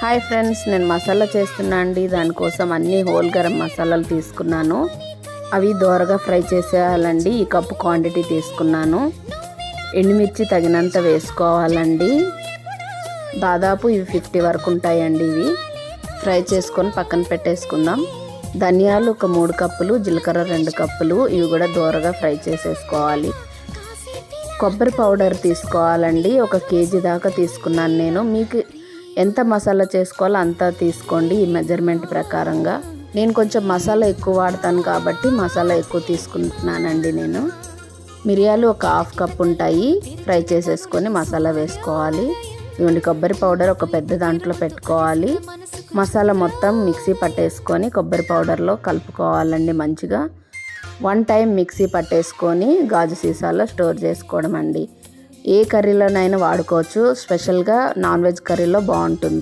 Hi friends, నేను మసాలా చేస్తున్నా అండి. దానికోసం అన్ని హోల్ గరం మసాలాలు తీసుకున్నాను. అవి దోరగా ఫ్రై చేసేయాలండి. ఈ కప్పు క్వాంటిటీ తీసుకున్నాను. ఎండుమిర్చి తగినంత వేసుకోవాలండి. దాదాపు ఇవి 50 వరకు ఉంటాయండి. ఇవి ఫ్రై చేసుకొని పక్కన పెట్టేసుకుందాం. ధనియాలు ఒక 3 కప్పులు, జీలకర్ర 2 కప్పులు, ఇవి కూడా దోరగా ఫ్రై చేసేసుకోవాలి. కొబ్బరి పౌడర్ తీసుకోవాలండి. 1 కేజీ దాకా తీసుకున్నాను నేను. మీకు ఎంత మసాలా చేసుకోవాలో అంతా తీసుకోండి ఈ మెజర్మెంట్ ప్రకారంగా. నేను కొంచెం మసాలా ఎక్కువ వాడతాను కాబట్టి మసాలా ఎక్కువ తీసుకుంటున్నానండి నేను. మిరియాలు ఒక 1/2 కప్ ఉంటాయి. ఫ్రై చేసేసుకొని మసాలా వేసుకోవాలి. ఇవ్వండి, కొబ్బరి పౌడర్ ఒక పెద్ద దాంట్లో పెట్టుకోవాలి. మసాలా మొత్తం మిక్సీ పట్టేసుకొని కొబ్బరి పౌడర్లో కలుపుకోవాలండి మంచిగా. 1 టైం మిక్సీ పట్టేసుకొని గాజు సీసాలో స్టోర్ చేసుకోవడం అండి. ఏ కర్రీలోనైనా వాడుకోవచ్చు. స్పెషల్గా నాన్ వెజ్ కర్రీలో బాగుంటుంది.